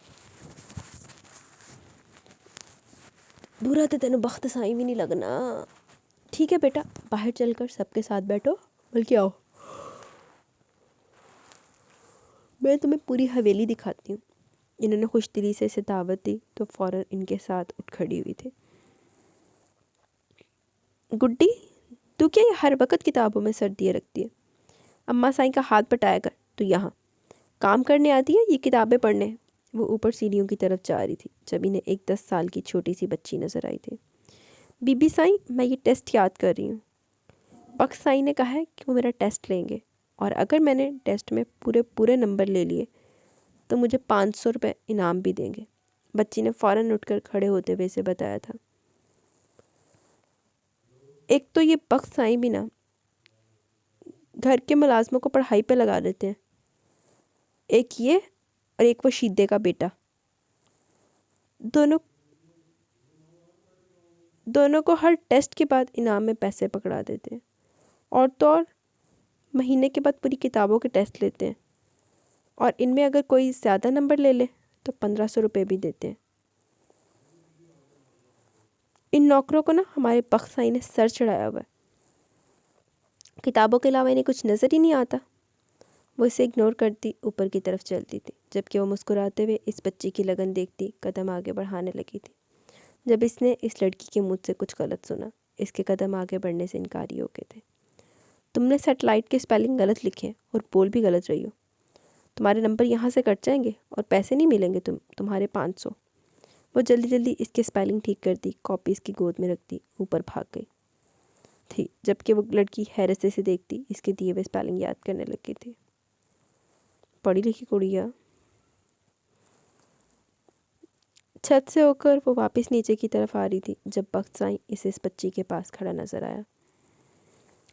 برا تو تینوں بخت سائیں بھی نہیں لگنا۔ ٹھیک ہے بیٹا، باہر چل کر سب کے ساتھ بیٹھو، بلکہ آؤ میں تمہیں پوری حویلی دکھاتی ہوں۔ انہوں نے خوش دلی سے اسے دعوت دی تو فوراً ان کے ساتھ اٹھ کھڑی ہوئی تھی۔ گڈی، تو کیا یہ ہر وقت کتابوں میں سر دیے رکھتی ہے؟ اماں سائیں کا ہاتھ بٹایا کر، تو یہاں کام کرنے آتی ہے یہ کتابیں پڑھنے؟ وہ اوپر سیڑھیوں کی طرف جا رہی تھی جب انہیں ایک 10 سال کی چھوٹی سی بچی نظر آئی تھی۔ بی بی سائیں، میں یہ ٹیسٹ یاد کر رہی ہوں۔ بخت سائیں نے کہا ہے کہ وہ میرا ٹیسٹ لیں گے، اور اگر میں نے ٹیسٹ میں پورے نمبر لے لیے تو مجھے 500 روپے انعام بھی دیں گے۔ بچی نے فوراً اٹھ کر کھڑے ہوتے ہوئے اسے بتایا تھا۔ ایک تو یہ بخت سائیں بھی نا گھر کے ملازموں کو پڑھائی پہ لگا دیتے ہیں، ایک یہ اور ایک وہ شیدے کا بیٹا، دونوں کو ہر ٹیسٹ کے بعد انعام میں پیسے پکڑا دیتے ہیں، اور تو اور مہینے کے بعد پوری کتابوں کے ٹیسٹ لیتے ہیں، اور ان میں اگر کوئی زیادہ نمبر لے لے تو 1500 روپے بھی دیتے ہیں۔ ان نوکروں کو نا ہمارے بخت سائیں نے سر چڑھایا ہوا ہے، کتابوں کے علاوہ انہیں کچھ نظر ہی نہیں آتا۔ وہ اسے اگنور کرتی اوپر کی طرف چلتی تھی، جبکہ وہ مسکراتے ہوئے اس بچی کی لگن دیکھتی قدم آگے بڑھانے لگی تھی۔ جب اس نے اس لڑکی کے منہ سے کچھ غلط سنا، اس کے قدم آگے بڑھنے سے انکاری ہو گئے تھے۔ تم نے سیٹلائٹ کے اسپیلنگ غلط لکھے اور بول بھی غلط رہی ہو، تمہارے نمبر یہاں سے کٹ جائیں گے اور پیسے نہیں ملیں گے تمہارے 500۔ وہ جلدی جلدی اس کے اسپیلنگ ٹھیک کرتی، کاپی اس کی گود میں رکھتی اوپر بھاگ گئی تھی، جبکہ وہ لڑکی حیرت سے دیکھتی اس کے دیے ہوئے اسپیلنگ یاد کرنے لگی تھی۔ پڑھی لکھی کڑیا۔ چھت سے ہو کر وہ واپس نیچے کی طرف آ رہی تھی جب بخت سائیں اسے اس بچی کے پاس کھڑا نظر آیا۔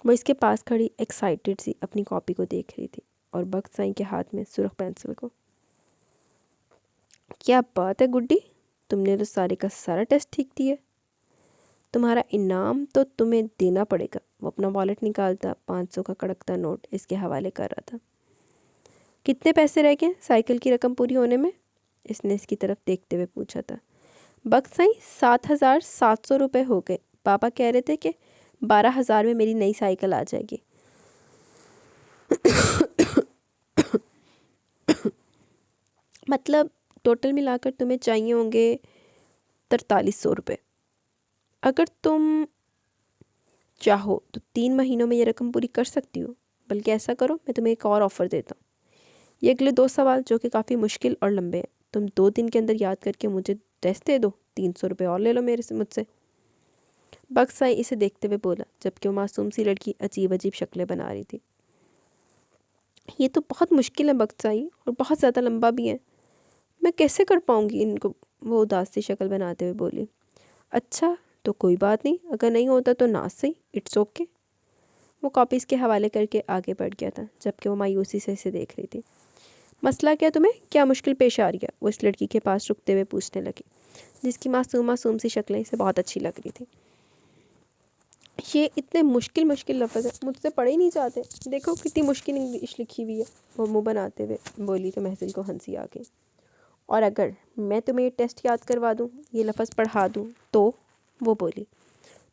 وہ اس کے پاس کھڑی ایکسائٹڈ سی اپنی کاپی کو دیکھ رہی تھی اور بخت سائیں کے ہاتھ میں سرخ پینسل کو۔ کیا بات ہے گڈی، تم نے تو سارے کا سارا ٹیسٹ ٹھیک دیا، تمہارا انعام تو تمہیں دینا پڑے گا۔ وہ اپنا والیٹ نکالتا 500 کا کڑکتا نوٹ اس کے حوالے کر رہا تھا۔ کتنے پیسے رہ گئے سائیکل کی رقم پوری ہونے میں؟ اس نے اس کی طرف دیکھتے ہوئے پوچھا تھا۔ بخت سائیں 7700 روپے ہو گئے، پاپا کہہ رہے تھے کہ 12000 میں میری نئی سائیکل آ جائے گی۔ مطلب ٹوٹل ملا کر تمہیں چاہیے ہوں گے 4300 روپے۔ اگر تم چاہو تو 3 مہینوں میں یہ رقم پوری کر سکتی ہو، بلکہ ایسا کرو میں تمہیں ایک اور آفر دیتا ہوں۔ یہ اگلے 2 سوال جو کہ کافی مشکل اور لمبے ہیں، تم 2 دن کے اندر یاد کر کے مجھے ٹیسٹ دے دو، 300 روپے اور لے لو مجھ سے۔ بخت سائیں اسے دیکھتے ہوئے بولا، جبکہ وہ معصوم سی لڑکی عجیب عجیب شکلیں بنا رہی تھی۔ یہ تو بہت مشکل ہے بکسائی، اور بہت زیادہ لمبا بھی ہے، میں کیسے کر پاؤں گی ان کو؟ وہ اداس سی شکل بناتے ہوئے بولی۔ اچھا تو کوئی بات نہیں، اگر نہیں ہوتا تو نہ صحیح، اٹس اوکے۔ وہ کاپیز کے حوالے کر کے آگے بڑھ گیا تھا، جبکہ وہ مایوسی سے اسے دیکھ رہی تھی۔ مسئلہ کیا تمہیں؟ کیا مشکل پیش آ رہی ہے؟ وہ اس لڑکی کے پاس رکتے ہوئے پوچھنے لگی، جس کی معصوم سی شکلیں اسے بہت اچھی لگ رہی تھی۔ یہ اتنے مشکل لفظ ہیں، مجھ سے پڑھے ہی نہیں جاتے، دیکھو کتنی مشکل انگلش لکھی ہوئی ہے۔ وہ منہ بناتے ہوئے بولی تو محفل کو ہنسی آ گئی۔ اور اگر میں تمہیں یہ ٹیسٹ یاد کروا دوں، یہ لفظ پڑھا دوں تو؟ وہ بولی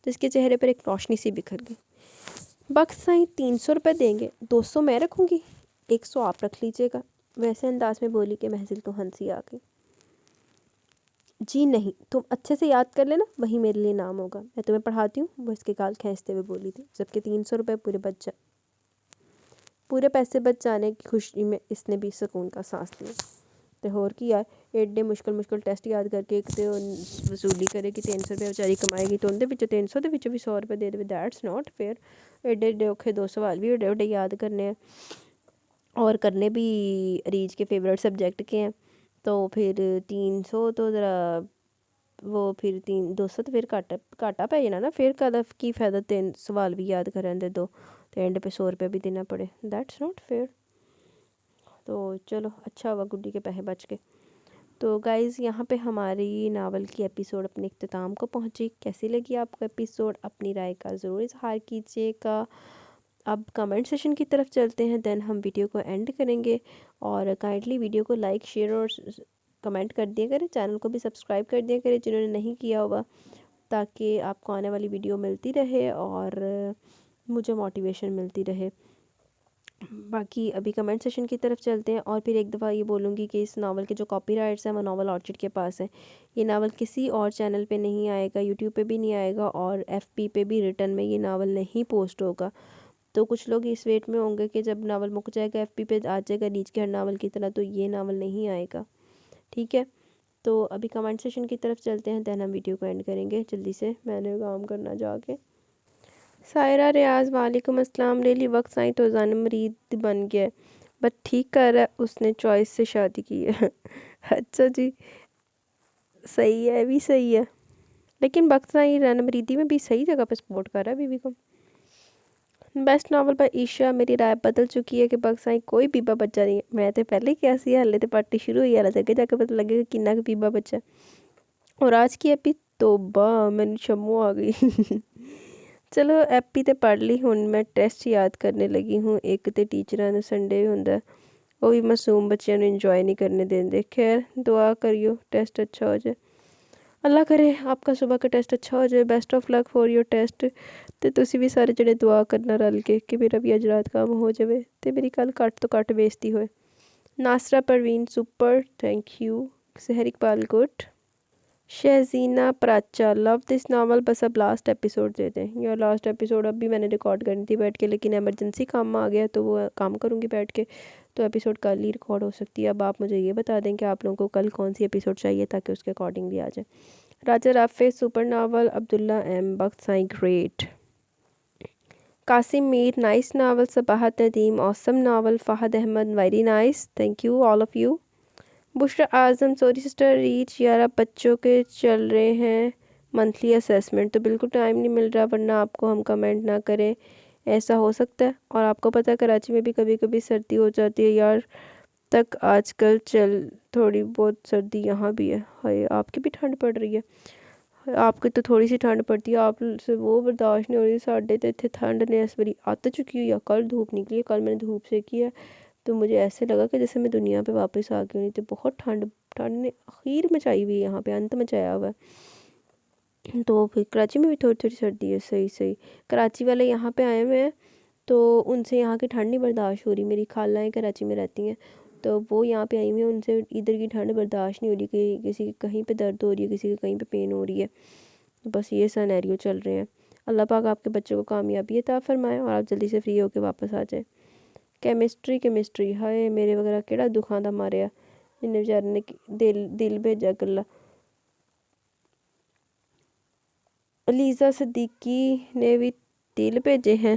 تو اس کے چہرے پر ایک روشنی سی بکھر گئی۔ بخش سائیں 300 روپے دیں گے، 200 میں رکھوں گی، 100 آپ رکھ لیجیے گا، ویسے انداز میں بولی کہ محفل کو ہنسی آ گئی۔ جی نہیں، تم اچھے سے یاد کر لینا، وہی میرے لیے نام ہوگا، میں تمہیں پڑھاتی ہوں، وہ اس کے گال کھینچتے ہوئے بولی تھی، جبکہ 300 روپے پورے پیسے بچ جانے کی خوشی میں اس نے بھی سکون کا سانس لیا۔ تو اور کی یار ایڈے مشکل ٹیسٹ یاد کر کے ایک تے وصولی کرے کہ 300 روپے بیچاری کمائے گی، تو ان دے وچوں 300 دے وچوں بھی 100 روپے دے دے، دیٹس ناٹ فیئر۔ ایڈے اوکھے 2 سوال بھی ایڈے یاد کرنے ہیں، اور کرنے بھی اریج کے فیورٹ سبجیکٹ کے ہیں، تو پھر 300 تو ذرا وہ پھر 200 تو پھر گھاٹا پہ جانا نا، پھر کدف کی فائدہ 3 سوال بھی یاد کرن دے دو تو اینڈ پہ 100 روپے بھی دینا پڑے، دیٹس ناٹ فیئر۔ تو چلو اچھا ہوا گڈی کے پیسے بچ گئے۔ تو گائز یہاں پہ ہماری ناول کی ایپیسوڈ اپنے اختتام کو پہنچی۔ کیسی لگی آپ کو ایپیسوڈ؟ اپنی رائے کا ضرور اظہار کیجیے گا۔ اب کمنٹ سیشن کی طرف چلتے ہیں، دین ہم ویڈیو کو اینڈ کریں گے، اور کائنڈلی ویڈیو کو لائک شیئر اور کمنٹ کر دیا کریں، چینل کو بھی سبسکرائب کر دیا کریں جنہوں نے نہیں کیا ہوگا، تاکہ آپ کو آنے والی ویڈیو ملتی رہے اور مجھے موٹیویشن ملتی رہے۔ باقی ابھی کمنٹ سیشن کی طرف چلتے ہیں، اور پھر ایک دفعہ یہ بولوں گی کہ اس ناول کے جو کاپی رائٹس ہیں وہ ناول آرچڈ کے پاس ہیں۔ یہ ناول کسی اور چینل پہ نہیں آئے گا، یوٹیوب پہ بھی نہیں آئے گا، اور FB پہ بھی ریٹن میں یہ ناول نہیں پوسٹ ہوگا۔ تو کچھ لوگ اس ویٹ میں ہوں گے کہ جب ناول مک جائے گا FB پہ آ جائے گا نیچ کے ہر ناول کی طرح، تو یہ ناول نہیں آئے گا، ٹھیک ہے؟ تو ابھی کمنٹ سیشن کی طرف چلتے ہیں، دین ہم ویڈیو کو اینڈ کریں گے جلدی سے، میں نے کام کرنا جا کے۔ سائرہ ریاض وعلیکم السلام۔ ریلی وقت سائیں تو زن مرید بن گیا ہے، بٹ ٹھیک کر رہا ہے، اس نے چوائس سے شادی کی ہے۔ اچھا جی، صحیح ہے، بھی صحیح ہے، لیکن وقت سائیں رن مریدی میں بھی صحیح جگہ پہ سپورٹ کر رہا ہے بیوی کو۔ بیسٹ ناول پر عشاء، میری رائے بدل چکی ہے کہ بکسائیں کوئی بیبا بچہ نہیں ہے۔ میں تے پہلے کیا سی ہلے تے پارٹی شروع ہوئی ہے، اگے جا کے پتہ لگے کہ کننا کہ بیبا بچہ ہے۔ اور آج کی ایپی توبہ میں شمو آ گئی۔ چلو ایپی تے پڑھ لی، ہن میں ٹیسٹ یاد کرنے لگی ہوں۔ ایک تے ٹیچراں نے سنڈے ہوندا ہے، وہ بھی معصوم بچیاں نوں انجوائے نہیں کرنے دیندے۔ خیر دعا کریو ٹیسٹ اچھا ہو جائے، اللہ کرے آپ کا صبح کا ٹیسٹ اچھا ہو جائے۔ Best of luck for your test. تے تسی بھی سارے جڑے دعا کرنا رل کے کہ میرا بھی اج رات کام ہو جائے تے میری کل کٹ تو کٹ بےزتی ہوئے۔ Nasira Parveen super, thank you. Sehar Iqbal good. Shahzeena Paracha, love this novel, بس اب لاسٹ ایپیسوڈ دے دیں۔ یا لاسٹ ایپیسوڈ اب بھی میں نے ریکارڈ کرنی تھی بیٹھ کے، لیکن ایمرجنسی کام آ گیا تو وہ کام کروں گی بیٹھ کے، تو ایپیسوڈ کل ہی ریکارڈ ہو سکتی ہے۔ اب آپ مجھے یہ بتا دیں کہ آپ لوگوں کو کل کون سی ایپیسوڈ چاہیے تاکہ اس کے اکارڈنگلی آ جائے۔ Raja Rafay super novel, Abdullah M Bakht Sain great. Qasim Mir nice novel, Sabahat Nadeem awesome novel, Fahad Ahmed very nice, thank you all of you. Bushra Azam sorry sister reach, یار اب بچوں کے چل رہے ہیں منتھلی اسیسمنٹ، تو بالکل ٹائم نہیں مل رہا، ورنہ آپ کو ہم کمنٹ نہ کریں، ایسا ہو سکتا ہے؟ اور آپ کو پتہ ہے کراچی میں بھی کبھی کبھی سردی ہو جاتی ہے یار، تک آج کل تھوڑی بہت سردی یہاں بھی ہے۔ ہائے آپ کی بھی ٹھنڈ پڑ رہی ہے؟ آپ کی تو تھوڑی سی ٹھنڈ پڑتی ہے، آپ سے وہ برداشت نہیں ہو رہی، ساڈے تو اتنے ٹھنڈ نے اس باری آت چکی ہوئی ہے۔ کل دھوپ نکلی ہے، کل میں نے دھوپ سیکی ہے تو مجھے ایسے لگا کہ جیسے میں دنیا پہ واپس آ گئی ہوں، تو بہت ٹھنڈ نے اخیر مچائی ہوئی ہے، یہاں پہ انت مچایا ہوا ہے۔ تو پھر کراچی میں بھی تھوڑی تھوڑی سردی ہے، صحیح۔ کراچی والے یہاں پہ آئے ہوئے ہیں تو ان سے یہاں کی ٹھنڈ نہیں برداشت ہو رہی، میری خالائیں کراچی میں رہتی ہیں تو وہ یہاں پہ آئی ہوئی ہیں، ان سے ادھر کی ٹھنڈ برداشت نہیں ہو رہی، کہ کسی کی کہیں پہ درد ہو رہی ہے، کسی کی کہیں پہ پین ہو رہی ہے، بس یہ سینیریو چل رہے ہیں۔ اللہ پاک آپ کے بچوں کو کامیابی عطا فرمائے اور آپ جلدی سے فری ہو کے واپس آ جائیں۔ کیمسٹری، ہائے میرے وغیرہ کیڑا دکھاں دا ماریا جن بیچارے نے دل بھیجا کلا۔ علیزہ صدیقی نے بھی دل بھیجے ہیں۔